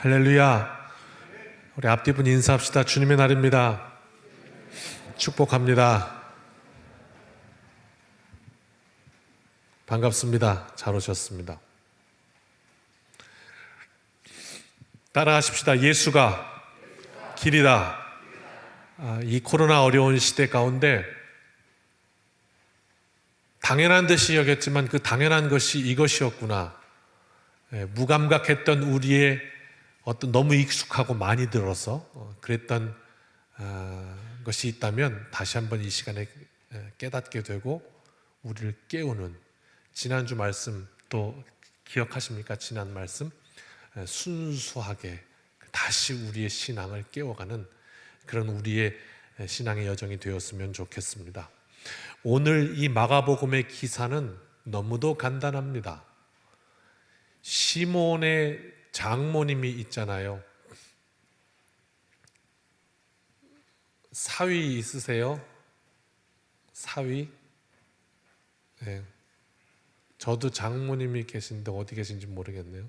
할렐루야. 우리 앞뒤 분 인사합시다. 주님의 날입니다. 축복합니다. 반갑습니다. 잘 오셨습니다. 따라하십시다. 예수가 길이다. 이 코로나 어려운 시대 가운데 당연한 듯이 여겼지만 그 당연한 것이 이것이었구나. 무감각했던 우리의 어떤 너무 익숙하고 많이 들어서 그랬던 것이 있다면 다시 한번 이 시간에 깨닫게 되고 우리를 깨우는, 지난주 말씀 또 기억하십니까? 지난 말씀 순수하게 다시 우리의 신앙을 깨워가는 그런 우리의 신앙의 여정이 되었으면 좋겠습니다. 오늘 이 마가복음의 기사는 너무도 간단합니다. 시몬의 장모님이 있잖아요. 사위 있으세요? 사위? 네. 저도 장모님이 계신데 어디 계신지 모르겠네요.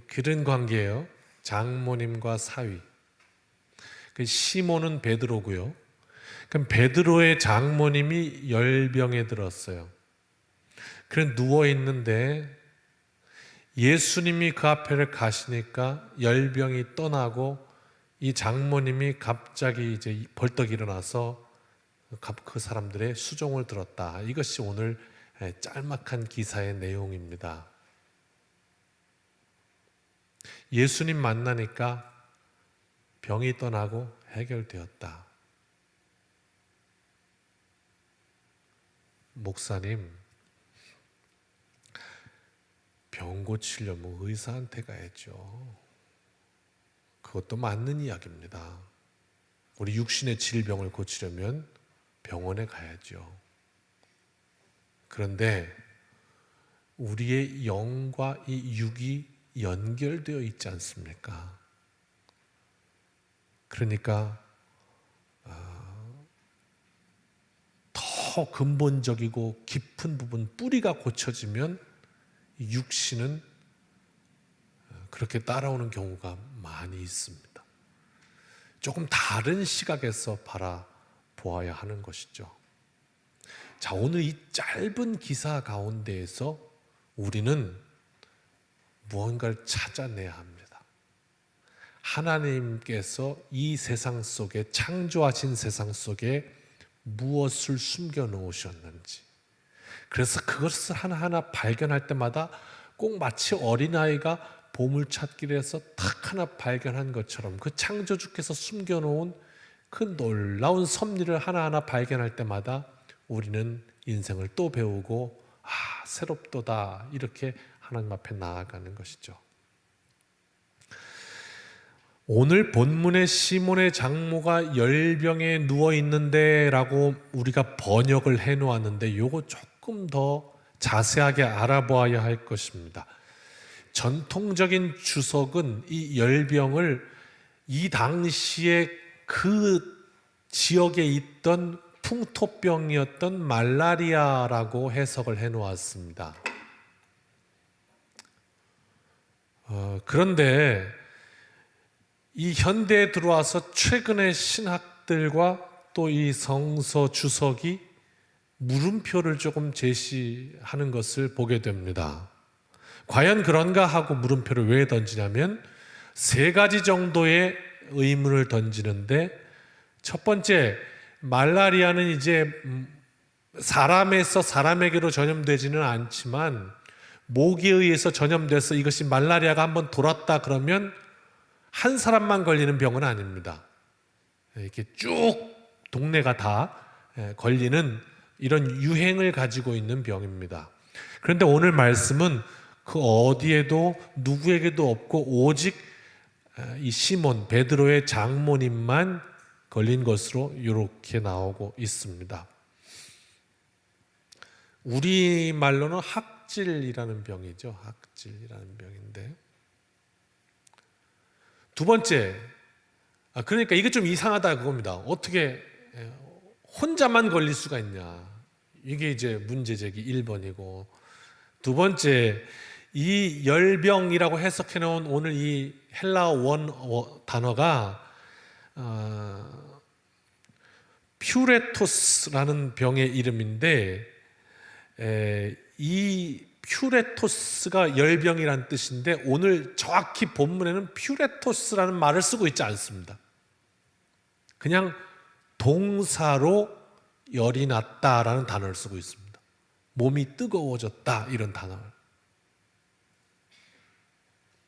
그런 관계예요. 장모님과 사위. 시몬은 베드로고요. 그럼 베드로의 장모님이 열병에 들었어요. 그래 누워 있는데 예수님이 그 앞에를 가시니까 열병이 떠나고 이 장모님이 갑자기 이제 벌떡 일어나서 그 사람들의 수종을 들었다. 이것이 오늘 짤막한 기사의 내용입니다. 예수님 만나니까 병이 떠나고 해결되었다. 목사님, 병 고치려면 의사한테 가야죠. 그것도 맞는 이야기입니다. 우리 육신의 질병을 고치려면 병원에 가야죠. 그런데 우리의 영과 이 육이 연결되어 있지 않습니까? 그러니까 더 근본적이고 깊은 부분, 뿌리가 고쳐지면 육신은 그렇게 따라오는 경우가 많이 있습니다. 조금 다른 시각에서 바라보아야 하는 것이죠. 자, 오늘 이 짧은 기사 가운데에서 우리는 무언가를 찾아내야 합니다. 하나님께서 이 세상 속에, 창조하신 세상 속에 무엇을 숨겨 놓으셨는지, 그래서 그것을 하나하나 발견할 때마다 꼭 마치 어린아이가 보물찾기를 해서 딱 하나 발견한 것처럼 그 창조주께서 숨겨놓은 그 놀라운 섭리를 하나하나 발견할 때마다 우리는 인생을 또 배우고 새롭도다, 이렇게 하나님 앞에 나아가는 것이죠. 오늘 본문의 시몬의 장모가 열병에 누워있는데 라고 우리가 번역을 해놓았는데 요거 조금 더 자세하게 알아보아야 할 것입니다. 전통적인 주석은 이 열병을 이 당시에 그 지역에 있던 풍토병이었던 말라리아라고 해석을 해놓았습니다. 그런데 이 현대에 들어와서 최근의 신학들과 또 이 성서 주석이 물음표를 조금 제시하는 것을 보게 됩니다. 과연 그런가 하고 물음표를 왜 던지냐면 세 가지 정도의 의문을 던지는데, 첫 번째, 말라리아는 이제 사람에서 사람에게로 전염되지는 않지만 모기에 의해서 전염돼서 이것이 말라리아가 한번 돌았다 그러면 한 사람만 걸리는 병은 아닙니다. 이렇게 쭉 동네가 다 걸리는 이런 유행을 가지고 있는 병입니다. 그런데 오늘 말씀은 그 어디에도 누구에게도 없고 오직 이 시몬, 베드로의 장모님만 걸린 것으로 이렇게 나오고 있습니다. 우리말로는 학질이라는 병이죠. 학질이라는 병인데, 두 번째, 그러니까 이게 좀 이상하다 그겁니다. 어떻게 혼자만 걸릴 수가 있냐. 이게 이제 문제 제기 1번이고, 두 번째, 이 열병이라고 해석해 놓은 오늘 이 헬라어 단어가 퓨레토스라는 병의 이름인데, 이 퓨레토스가 열병이란 뜻인데 오늘 정확히 본문에는 퓨레토스라는 말을 쓰고 있지 않습니다. 그냥 동사로 열이 났다라는 단어를 쓰고 있습니다. 몸이 뜨거워졌다, 이런 단어를.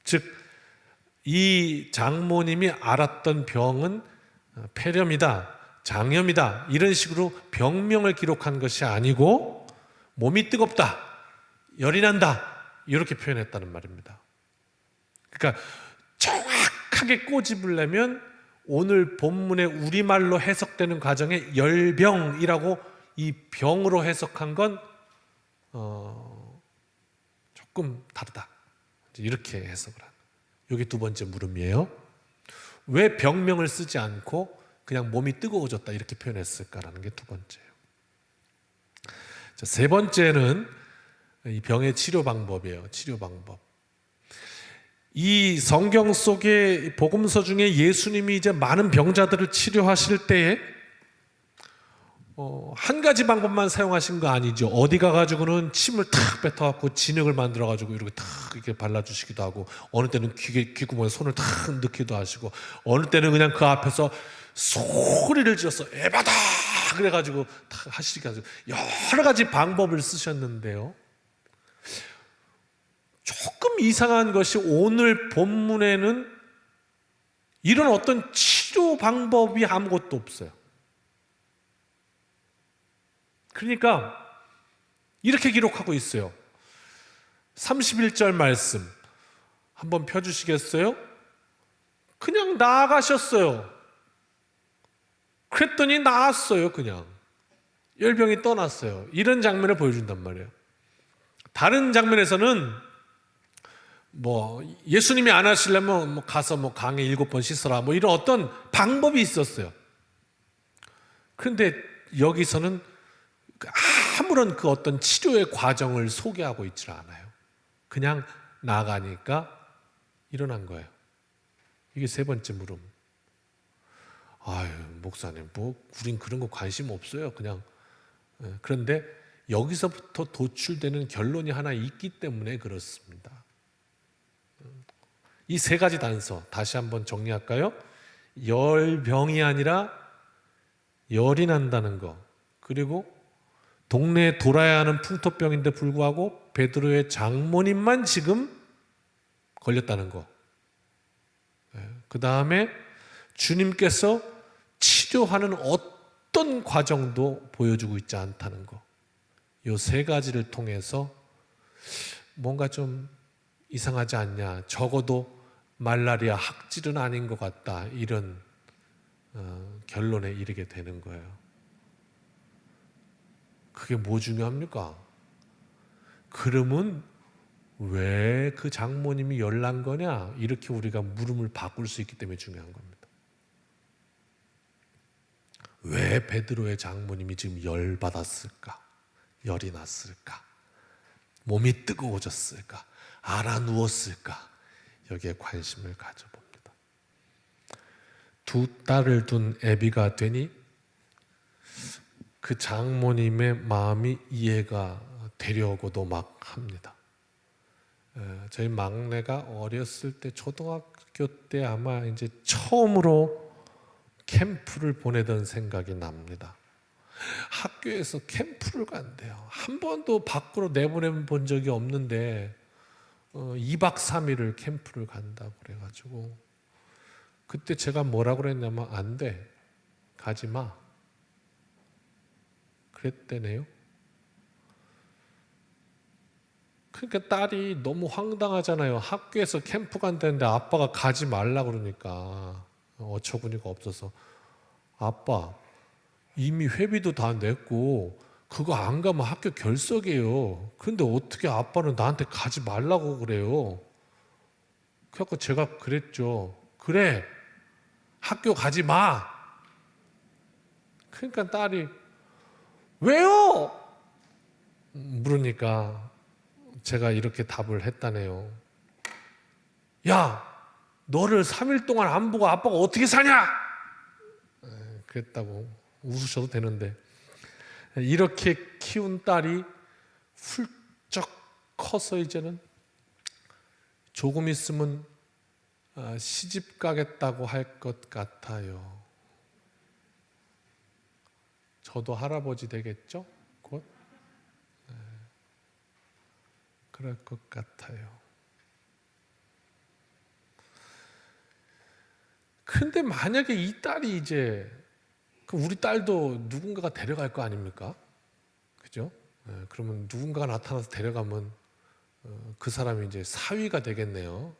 즉, 이 장모님이 앓았던 병은 폐렴이다, 장염이다, 이런 식으로 병명을 기록한 것이 아니고 몸이 뜨겁다, 열이 난다, 이렇게 표현했다는 말입니다. 그러니까 정확하게 꼬집으려면 오늘 본문의 우리말로 해석되는 과정에 열병이라고 이 병으로 해석한 건 조금 다르다, 이렇게 해석을 하는. 이게 두 번째 물음이에요. 왜 병명을 쓰지 않고 그냥 몸이 뜨거워졌다 이렇게 표현했을까라는 게 두 번째예요. 자, 세 번째는 이 병의 치료 방법이에요. 치료 방법. 이 성경 속의 복음서 중에 예수님이 이제 많은 병자들을 치료하실 때에 한 가지 방법만 사용하신 거 아니죠. 어디 가가지고는 침을 탁 뱉어갖고 진흙을 만들어가지고 이렇게 탁 이렇게 발라주시기도 하고, 어느 때는 귓구멍에 손을 탁 넣기도 하시고, 어느 때는 그냥 그 앞에서 소리를 지어서 에바다 그래가지고 탁 하시게 하시고, 여러 가지 방법을 쓰셨는데요. 조금 이상한 것이 오늘 본문에는 이런 어떤 치료 방법이 아무것도 없어요. 그러니까 이렇게 기록하고 있어요. 31절 말씀 한번 펴주시겠어요? 그냥 나아가셨어요. 그랬더니 나았어요. 그냥 열병이 떠났어요. 이런 장면을 보여준단 말이에요. 다른 장면에서는 예수님이 안 하시려면 가서 강에 7번 씻어라, 이런 어떤 방법이 있었어요. 그런데 여기서는 아무런 그 어떤 치료의 과정을 소개하고 있지 않아요. 그냥 나가니까 일어난 거예요. 이게 세 번째 물음. 아유, 목사님, 우린 그런 거 관심 없어요. 그냥. 그런데 여기서부터 도출되는 결론이 하나 있기 때문에 그렇습니다. 이 세 가지 단서 다시 한번 정리할까요? 열병이 아니라 열이 난다는 거, 그리고 동네에 돌아야 하는 풍토병인데 불구하고 베드로의 장모님만 지금 걸렸다는 거, 그 다음에 주님께서 치료하는 어떤 과정도 보여주고 있지 않다는 거, 이 세 가지를 통해서 뭔가 좀 이상하지 않냐, 적어도 말라리아 학질은 아닌 것 같다, 이런 결론에 이르게 되는 거예요. 그게 뭐 중요합니까? 그러면 왜 그 장모님이 열난 거냐, 이렇게 우리가 물음을 바꿀 수 있기 때문에 중요한 겁니다. 왜 베드로의 장모님이 지금 열받았을까? 열이 났을까? 몸이 뜨거워졌을까? 알아 누웠을까? 여기에 관심을 가져봅니다. 두 딸을 둔 애비가 되니 그 장모님의 마음이 이해가 되려고도 막 합니다. 저희 막내가 어렸을 때, 초등학교 때 아마 이제 처음으로 캠프를 보내던 생각이 납니다. 학교에서 캠프를 간대요. 한 번도 밖으로 내보내본 적이 없는데 2박 3일을 캠프를 간다고 그래가지고, 그때 제가 뭐라고 그랬냐면, 안 돼, 가지 마, 그랬대네요. 그러니까 딸이 너무 황당하잖아요. 학교에서 캠프 간다는데 아빠가 가지 말라 그러니까 어처구니가 없어서, 아빠 이미 회비도 다 냈고 그거 안 가면 학교 결석이에요. 그런데 어떻게 아빠는 나한테 가지 말라고 그래요? 그래서 제가 그랬죠. 그래, 학교 가지 마. 그러니까 딸이 왜요? 물으니까 제가 이렇게 답을 했다네요. 야, 너를 3일 동안 안 보고 아빠가 어떻게 사냐? 그랬다고 웃으셔도 되는데, 이렇게 키운 딸이 훌쩍 커서 이제는 조금 있으면 시집 가겠다고 할 것 같아요. 저도 할아버지 되겠죠? 곧? 그럴 것 같아요. 근데 만약에 이 딸이 이제, 우리 딸도 누군가가 데려갈 거 아닙니까? 그죠? 그러면 누군가가 나타나서 데려가면 그 사람이 이제 사위가 되겠네요.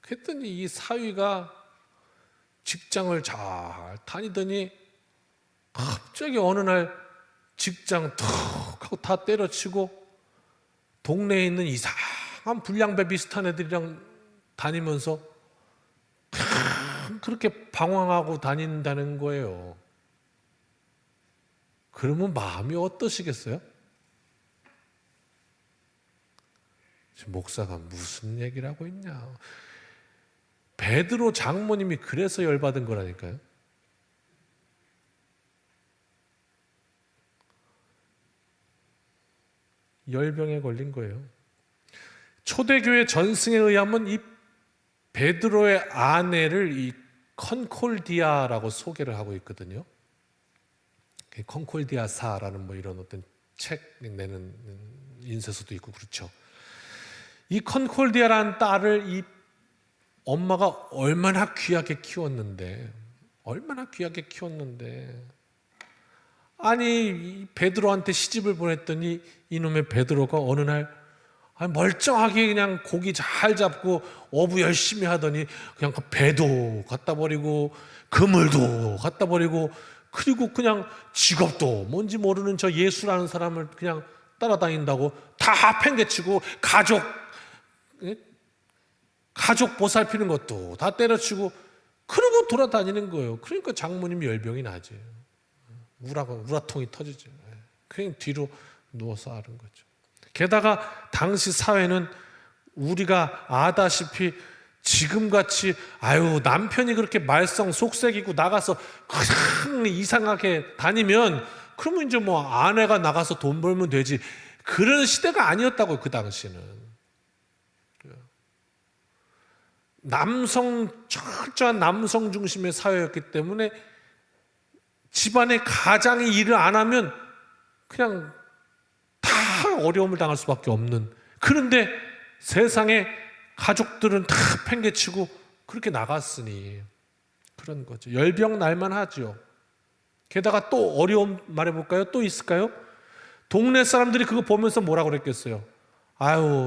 그랬더니 이 사위가 직장을 잘 다니더니 갑자기 어느 날 직장 툭 하고 다 때려치고 동네에 있는 이상한 불량배 비슷한 애들이랑 다니면서 그렇게 방황하고 다닌다는 거예요. 그러면 마음이 어떠시겠어요? 지금 목사가 무슨 얘기를 하고 있냐? 베드로 장모님이 그래서 열받은 거라니까요. 열병에 걸린 거예요. 초대교회 전승에 의하면 이 베드로의 아내를 이 컨콜디아라고 소개를 하고 있거든요. 컨콜디아사라는 뭐 이런 어떤 책 내는 인쇄소도 있고 그렇죠. 이 컨콜디아라는 딸을 이 엄마가 얼마나 귀하게 키웠는데, 아니 베드로한테 시집을 보냈더니 이놈의 베드로가 어느 날 멀쩡하게 그냥 고기 잘 잡고 어부 열심히 하더니 그냥 그 배도 갖다 버리고 그물도 갖다 버리고, 그리고 그냥 직업도 뭔지 모르는 저 예수라는 사람을 그냥 따라다닌다고 다 팽개치고 가족 보살피는 것도 다 때려치고 그러고 돌아다니는 거예요. 그러니까 장모님이 열병이 나지. 우라통이 터지죠. 그냥 뒤로 누워서 앓은 거죠. 게다가 당시 사회는 우리가 아다시피 지금같이 남편이 그렇게 말썽 속색이고 나가서 그냥 이상하게 다니면 그러면 이제 뭐 아내가 나가서 돈 벌면 되지, 그런 시대가 아니었다고요. 그 당시는 철저한 남성 중심의 사회였기 때문에 집안의 가장이 일을 안 하면 그냥 다 어려움을 당할 수밖에 없는, 그런데 세상에 가족들은 다 팽개치고 그렇게 나갔으니 그런 거죠. 열병 날만 하죠. 게다가 또 어려움 말해볼까요? 또 있을까요? 동네 사람들이 그거 보면서 뭐라고 그랬겠어요?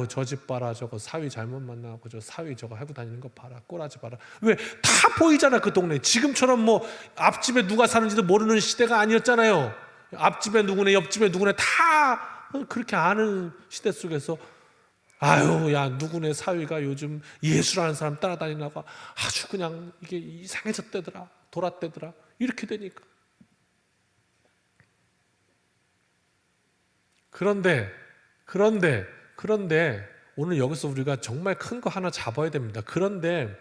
저 집 봐라, 저거 사위 잘못 만나고 저 사위 저거 하고 다니는 거 봐라, 꼬라지 봐라. 왜? 다 보이잖아. 그 동네 지금처럼 뭐 앞집에 누가 사는지도 모르는 시대가 아니었잖아요. 앞집에 누구네 옆집에 누구네 다 그렇게 아는 시대 속에서 누구네 사위가 요즘 예수라는 사람 따라다니다가 아주 그냥 이게 이상해졌대더라, 돌았대더라, 이렇게 되니까. 그런데 오늘 여기서 우리가 정말 큰 거 하나 잡아야 됩니다. 그런데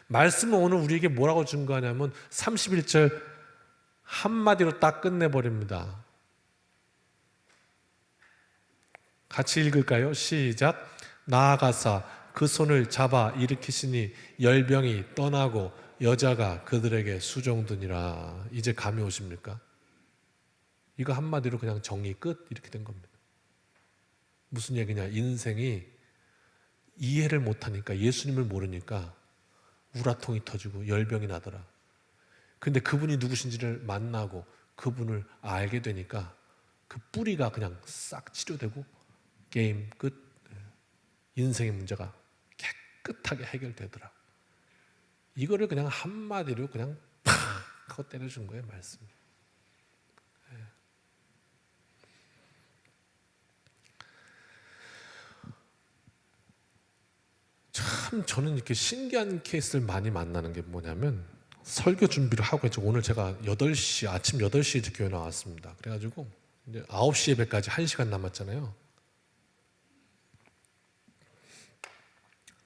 말씀은 오늘 우리에게 뭐라고 증거하냐면 31절 한마디로 딱 끝내버립니다. 같이 읽을까요? 시작. 나아가사 그 손을 잡아 일으키시니 열병이 떠나고 여자가 그들에게 수종드니라. 이제 감이 오십니까? 이거 한마디로 그냥 정의 끝, 이렇게 된 겁니다. 무슨 얘기냐? 인생이 이해를 못하니까, 예수님을 모르니까 우라통이 터지고 열병이 나더라. 근데 그분이 누구신지를 만나고 그분을 알게 되니까 그 뿌리가 그냥 싹 치료되고 게임 끝. 인생의 문제가 깨끗하게 해결되더라. 이거를 그냥 한마디로 그냥 팍 하고 때려준 거예요, 말씀이. 참 저는 이렇게 신기한 케이스를 많이 만나는 게 뭐냐면, 설교 준비를 하고 있죠. 오늘 제가 아침 8시에 이제 교회 나왔습니다. 그래가지고 이제 9시 예배까지 1시간 남았잖아요.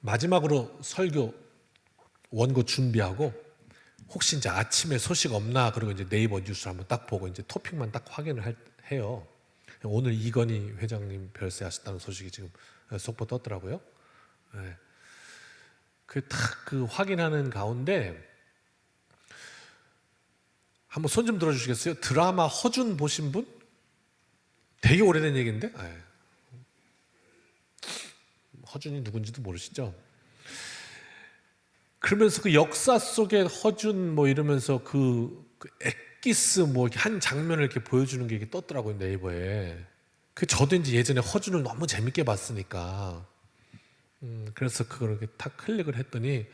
마지막으로 설교 원고 준비하고 혹시 이제 아침에 소식 없나 그러고 이제 네이버 뉴스 한번 딱 보고 이제 토픽만 딱 확인을 해요. 오늘 이건희 회장님 별세하셨다는 소식이 지금 속보 떴더라고요. 네. 그 확인하는 가운데 한번 손 좀 들어주시겠어요? 드라마 허준 보신 분? 되게 오래된 얘기인데? 네. 허준이 누군지도 모르시죠? 그러면서 그 역사 속에 허준 뭐 이러면서 그 엑기스 뭐 한 장면을 이렇게 보여주는 게 이렇게 떴더라고요, 네이버에. 저도 이제 예전에 허준을 너무 재밌게 봤으니까 그래서 그걸 이렇게 탁 클릭을 했더니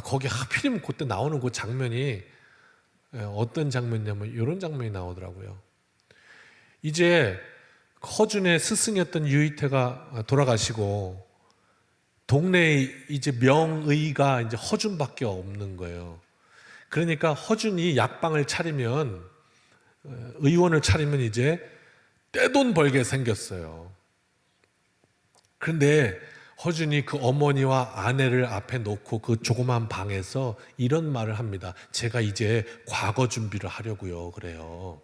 거기 하필이면 그때 나오는 그 장면이 어떤 장면이냐면 이런 장면이 나오더라고요. 이제 허준의 스승이었던 유희태가 돌아가시고 동네에 이제 명의가 이제 허준밖에 없는 거예요. 그러니까 허준이 약방을 차리면 의원을 차리면 이제 떼돈 벌게 생겼어요. 그런데 허준이 그 어머니와 아내를 앞에 놓고 그 조그만 방에서 이런 말을 합니다. 제가 이제 과거 준비를 하려고요. 그래요.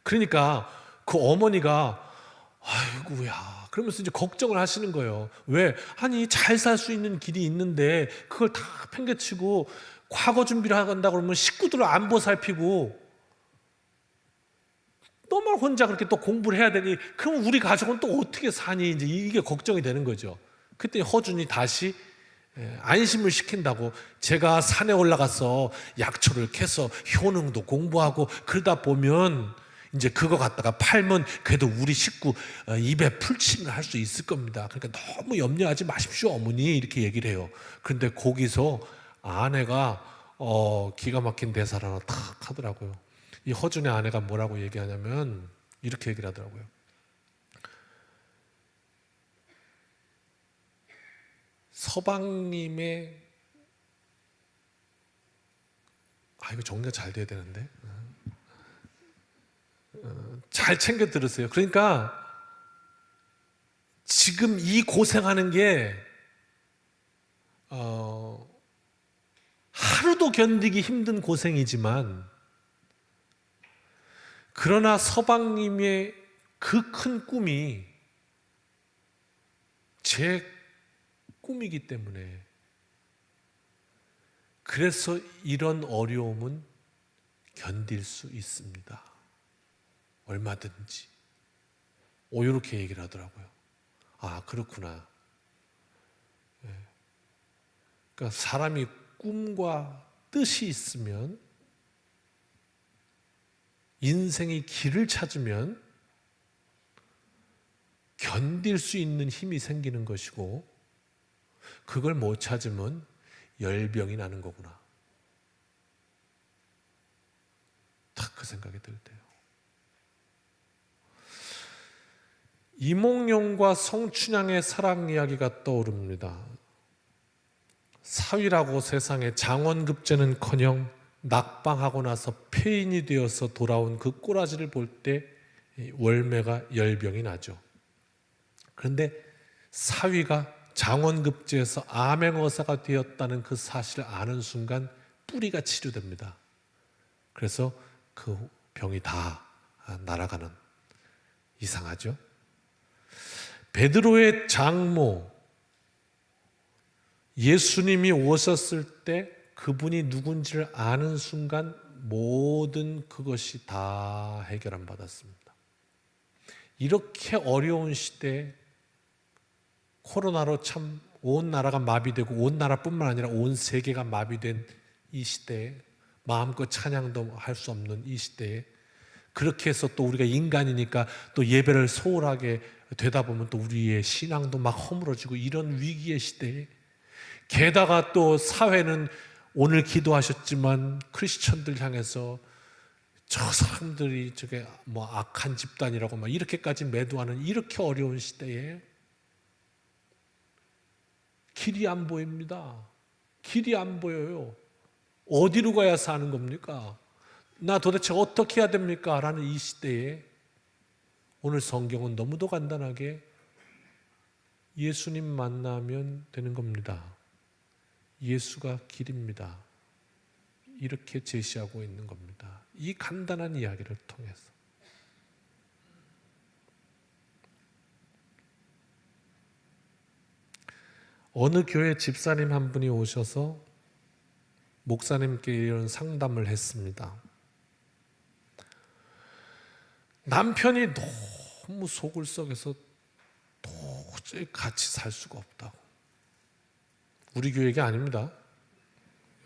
그러니까 그 어머니가 아이고야 그러면서 이제 걱정을 하시는 거예요. 왜? 아니 잘 살 수 있는 길이 있는데 그걸 다 팽개치고 과거 준비를 한다 그러면 식구들을 안 보살피고 너만 혼자 그렇게 또 공부를 해야 되니 그럼 우리 가족은 또 어떻게 사니? 이제 이게 걱정이 되는 거죠. 그때 허준이 다시 안심을 시킨다고 제가 산에 올라가서 약초를 캐서 효능도 공부하고 그러다 보면 이제 그거 갖다가 팔면 그래도 우리 식구 입에 풀침을 할 수 있을 겁니다. 그러니까 너무 염려하지 마십시오 어머니 이렇게 얘기를 해요. 그런데 거기서 아내가 기가 막힌 대사를 하나 탁 하더라고요. 이 허준의 아내가 뭐라고 얘기하냐면 이렇게 얘기를 하더라고요. 서방님의 이거 정리가 잘 돼야 되는데 잘 챙겨 들으세요. 그러니까 지금 이 고생하는 게 하루도 견디기 힘든 고생이지만 그러나 서방님의 그 큰 꿈이 제 꿈이기 때문에 그래서 이런 어려움은 견딜 수 있습니다. 얼마든지. 이렇게 얘기를 하더라고요. 그렇구나. 그러니까 사람이 꿈과 뜻이 있으면 인생의 길을 찾으면 견딜 수 있는 힘이 생기는 것이고 그걸 못 찾으면 열병이 나는 거구나. 딱 그 생각이 들 때요. 이몽룡과 성춘향의 사랑 이야기가 떠오릅니다. 사위라고 세상에 장원급제는커녕 낙방하고 나서 폐인이 되어서 돌아온 그 꼬라지를 볼 때 월매가 열병이 나죠. 그런데 사위가 장원급제에서 암행어사가 되었다는 그 사실을 아는 순간 뿌리가 치료됩니다. 그래서 그 병이 다 날아가는, 이상하죠? 베드로의 장모, 예수님이 오셨을 때 그분이 누군지를 아는 순간 모든 그것이 다 해결함 받았습니다. 이렇게 어려운 시대에 코로나로 참 온 나라가 마비되고 온 나라뿐만 아니라 온 세계가 마비된 이 시대에 마음껏 찬양도 할 수 없는 이 시대에 그렇게 해서 또 우리가 인간이니까 또 예배를 소홀하게 되다 보면 또 우리의 신앙도 막 허물어지고 이런 위기의 시대에 게다가 또 사회는 오늘 기도하셨지만 크리스천들 향해서 저 사람들이 저게 뭐 악한 집단이라고 막 이렇게까지 매도하는 이렇게 어려운 시대에 길이 안 보입니다. 길이 안 보여요. 어디로 가야 사는 겁니까? 나 도대체 어떻게 해야 됩니까? 라는 이 시대에 오늘 성경은 너무도 간단하게 예수님 만나면 되는 겁니다. 예수가 길입니다. 이렇게 제시하고 있는 겁니다. 이 간단한 이야기를 통해서. 어느 교회 집사님 한 분이 오셔서 목사님께 이런 상담을 했습니다. 남편이 너무 속을 썩여서 도저히 같이 살 수가 없다고. 우리 교회 얘기 아닙니다.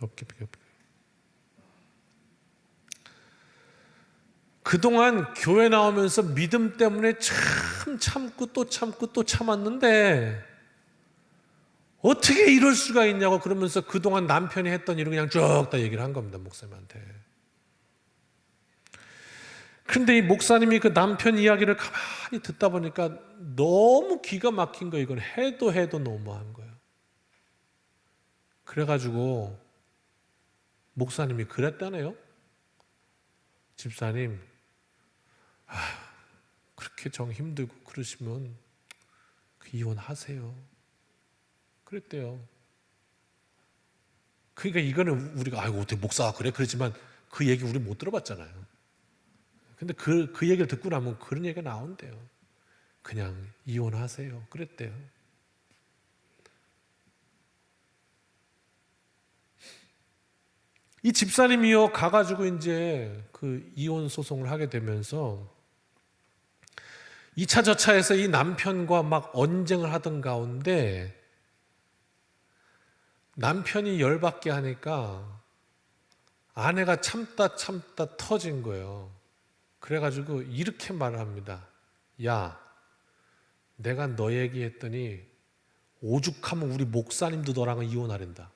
옆. 그동안 교회 나오면서 믿음 때문에 참고 또 참고 또 참았는데 어떻게 이럴 수가 있냐고 그러면서 그동안 남편이 했던 일을 그냥 쭉 다 얘기를 한 겁니다. 목사님한테. 그런데 이 목사님이 그 남편 이야기를 가만히 듣다 보니까 너무 기가 막힌 거예요. 이건 해도 너무한 거예요. 그래가지고 목사님이 그랬다네요. 집사님, 그렇게 정 힘들고 그러시면 이혼하세요. 그랬대요. 그러니까 이거는 우리가 아이고 어떻게 목사가 그래? 그렇지만 그 얘기 우리 못 들어봤잖아요. 근데 그 얘기를 듣고 나면 그런 얘기가 나온대요. 그냥 이혼하세요. 그랬대요. 이 집사님이요 가가지고 이제 그 이혼 소송을 하게 되면서 2차 저차에서 이 남편과 막 언쟁을 하던 가운데 남편이 열받게 하니까 아내가 참다 터진 거예요. 그래가지고 이렇게 말을 합니다. 야, 내가 너 얘기했더니 오죽하면 우리 목사님도 너랑은 이혼하랜다.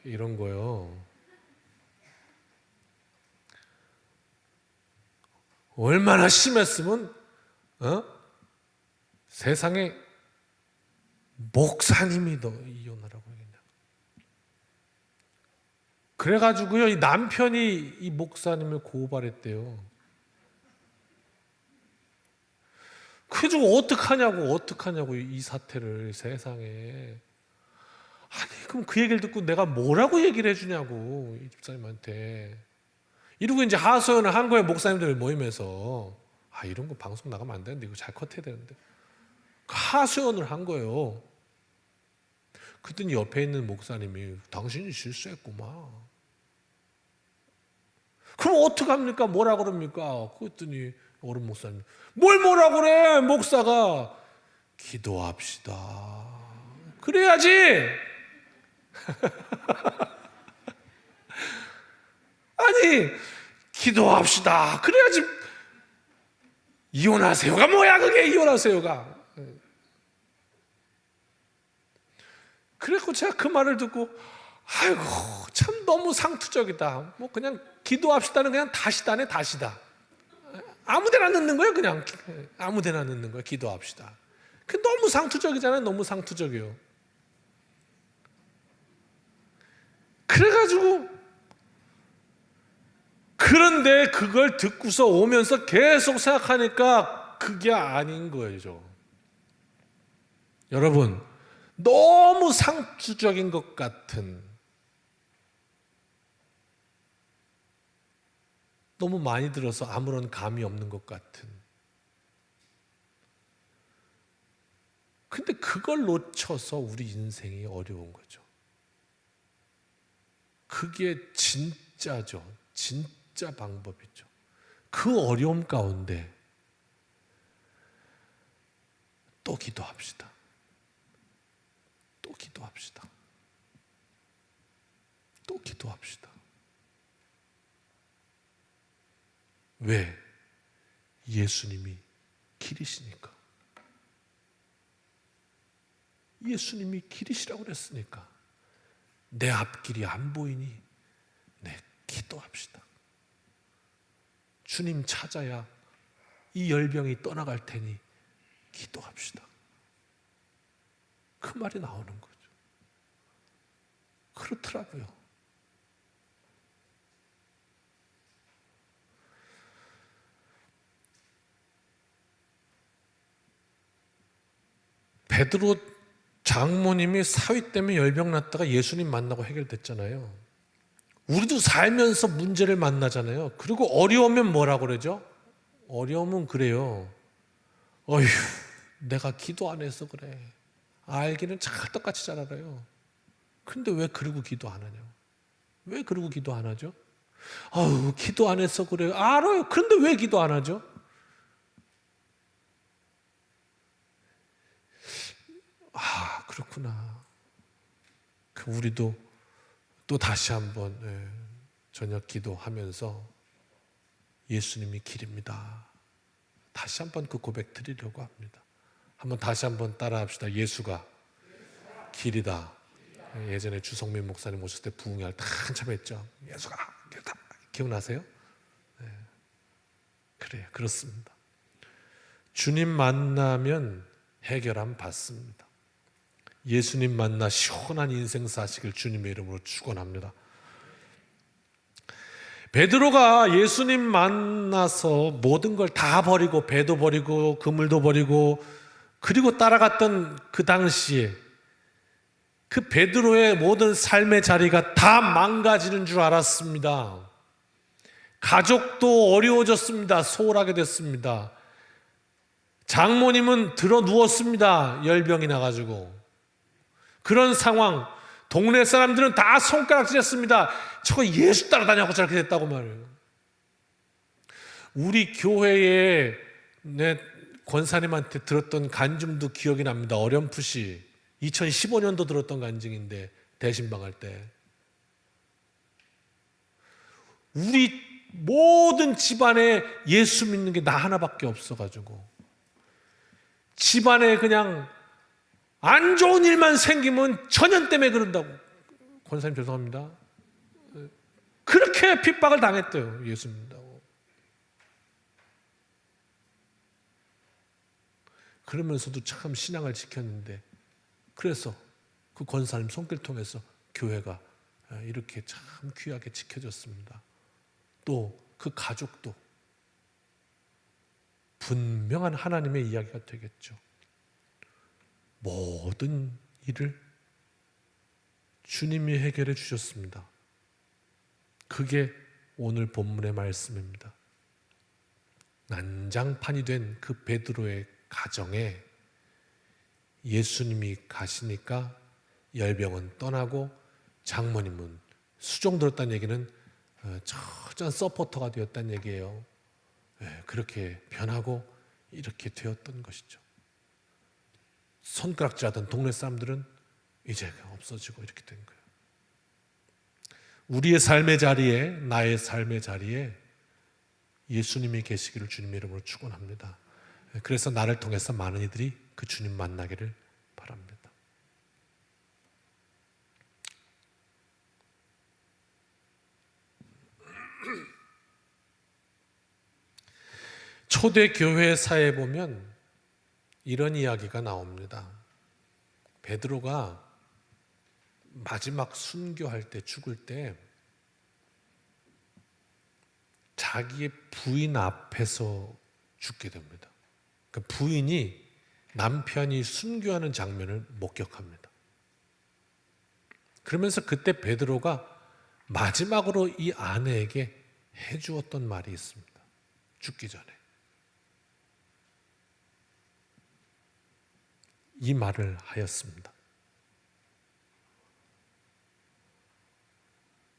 이런 거요. 얼마나 심했으면 세상에 목사님이 너 이혼하라고 하겠냐. 그래가지고요 이 남편이 이 목사님을 고발했대요. 그래가지고 어떡하냐고 이 사태를 세상에. 아니 그럼 그 얘기를 듣고 내가 뭐라고 얘기를 해주냐고 이 집사님한테. 이러고 이제 하소연을 한 거예요. 목사님들 모임에서. 이런 거 방송 나가면 안 되는데 이거 잘 컷해야 되는데. 하소연을 한 거예요. 그랬더니 옆에 있는 목사님이 당신이 실수했구만. 그럼 어떡합니까? 뭐라 그럽니까? 그랬더니 어른 목사님 뭘 뭐라 그래 목사가. 기도합시다. 그래야지. 아니 기도합시다. 그래야지. 이혼하세요가 뭐야 그게. 이혼하세요가. 그래서 제가 그 말을 듣고 아이고 참 너무 상투적이다. 뭐 그냥 기도합시다는 그냥 다시다네. 다시다. 아무데나 넣는 거예요. 그냥 아무데나 넣는 거예요. 기도합시다. 그 너무 상투적이잖아요. 너무 상투적이요. 그래가지고 그런데 그걸 듣고서 오면서 계속 생각하니까 그게 아닌 거예요. 여러분 너무 상투적인 것 같은, 너무 많이 들어서 아무런 감이 없는 것 같은. 근데 그걸 놓쳐서 우리 인생이 어려운 거죠. 그게 진짜죠. 진짜 방법이죠. 그 어려움 가운데 또 기도합시다. 또 기도합시다. 또 기도합시다. 왜? 예수님이 길이시니까. 예수님이 길이시라고 그랬으니까. 내 앞길이 안 보이니 네, 기도합시다. 주님 찾아야 이 열병이 떠나갈 테니 기도합시다. 그 말이 나오는 거죠. 그렇더라고요. 베드로 장모님이 사위 때문에 열병 났다가 예수님 만나고 해결됐잖아요. 우리도 살면서 문제를 만나잖아요. 그리고 어려우면 뭐라고 그러죠? 어려우면 그래요. 어휴, 내가 기도 안 해서 그래. 알기는 찰떡같이 잘 알아요. 근데 왜 그러고 기도 안 하냐? 왜 그러고 기도 안 하죠? 아유, 기도 안 해서 그래요. 알아요. 그런데 왜 기도 안 하죠? 아, 그렇구나. 우리도 또 다시 한번 저녁 기도하면서 예수님이 길입니다. 다시 한번 그 고백 드리려고 합니다. 한번 다시 한번 따라합시다. 예수가 길이다. 예전에 주성민 목사님 오셨을 때 부흥회할 때 한참 했죠. 예수가 길이다. 기억나세요? 네. 그래요. 그렇습니다. 주님 만나면 해결함 받습니다. 예수님 만나 시원한 인생 사시길 주님의 이름으로 축원합니다. 베드로가 예수님 만나서 모든 걸 다 버리고 배도 버리고 그물도 버리고 그리고 따라갔던 그 당시에 그 베드로의 모든 삶의 자리가 다 망가지는 줄 알았습니다. 가족도 어려워졌습니다. 소홀하게 됐습니다. 장모님은 들어 누웠습니다. 열병이 나가지고. 그런 상황, 동네 사람들은 다 손가락질했습니다. 저거 예수 따라다녀고 저렇게 됐다고 말해요. 우리 교회에 내 권사님한테 들었던 간증도 기억이 납니다. 어렴풋이 2015년도 들었던 간증인데 대신방할 때 우리 모든 집안에 예수 믿는 게 나 하나밖에 없어가지고 집안에 그냥 안 좋은 일만 생기면 전염 때문에 그런다고. 권사님 죄송합니다. 그렇게 핍박을 당했대요. 예수 믿는다고. 그러면서도 참 신앙을 지켰는데 그래서 그 권사님 손길 통해서 교회가 이렇게 참 귀하게 지켜졌습니다. 또 그 가족도 분명한 하나님의 이야기가 되겠죠. 모든 일을 주님이 해결해 주셨습니다. 그게 오늘 본문의 말씀입니다. 난장판이 된 그 베드로의 가정에 예수님이 가시니까 열병은 떠나고 장모님은 수종 들었다는 얘기는 처전 서포터가 되었다는 얘기예요. 그렇게 변하고 이렇게 되었던 것이죠. 손가락질하던 동네 사람들은 이제 없어지고 이렇게 된 거예요. 우리의 삶의 자리에, 나의 삶의 자리에 예수님이 계시기를 주님의 이름으로 축원합니다. 그래서 나를 통해서 많은 이들이 그 주님 만나기를 바랍니다. 초대교회 사에 보면 이런 이야기가 나옵니다. 베드로가 마지막 순교할 때 죽을 때 자기의 부인 앞에서 죽게 됩니다. 그 부인이 남편이 순교하는 장면을 목격합니다. 그러면서 그때 베드로가 마지막으로 이 아내에게 해주었던 말이 있습니다. 죽기 전에. 이 말을 하였습니다.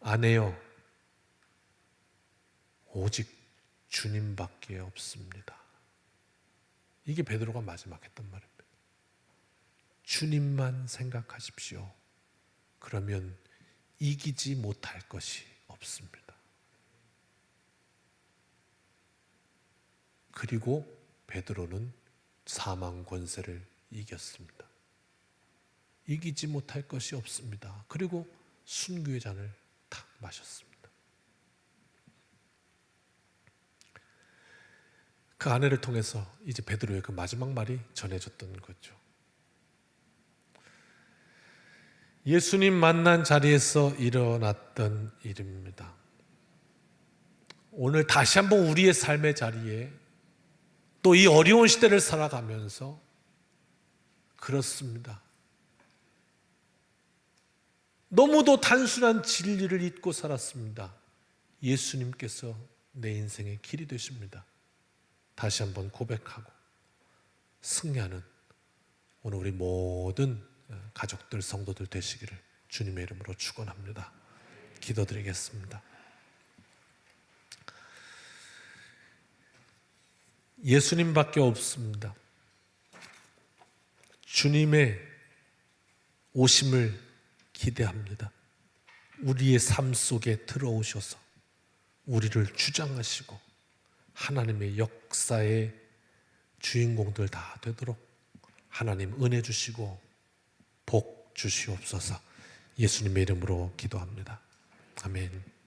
아내여, 오직 주님밖에 없습니다. 이게 베드로가 마지막 했던 말입니다. 주님만 생각하십시오. 그러면 이기지 못할 것이 없습니다. 그리고 베드로는 사망 권세를 이겼습니다. 이기지 못할 것이 없습니다. 그리고 순교의 잔을 탁 마셨습니다. 그 아내를 통해서 이제 베드로의 그 마지막 말이 전해졌던 거죠. 예수님 만난 자리에서 일어났던 일입니다. 오늘 다시 한번 우리의 삶의 자리에 또 이 어려운 시대를 살아가면서 그렇습니다. 너무도 단순한 진리를 잊고 살았습니다. 예수님께서 내 인생의 길이 되십니다. 다시 한번 고백하고 승리하는 오늘 우리 모든 가족들, 성도들 되시기를 주님의 이름으로 축원합니다. 기도드리겠습니다. 예수님밖에 없습니다. 주님의 오심을 기대합니다. 우리의 삶 속에 들어오셔서 우리를 주장하시고 하나님의 역사의 주인공들 다 되도록 하나님 은혜 주시고 복 주시옵소서. 예수님의 이름으로 기도합니다. 아멘.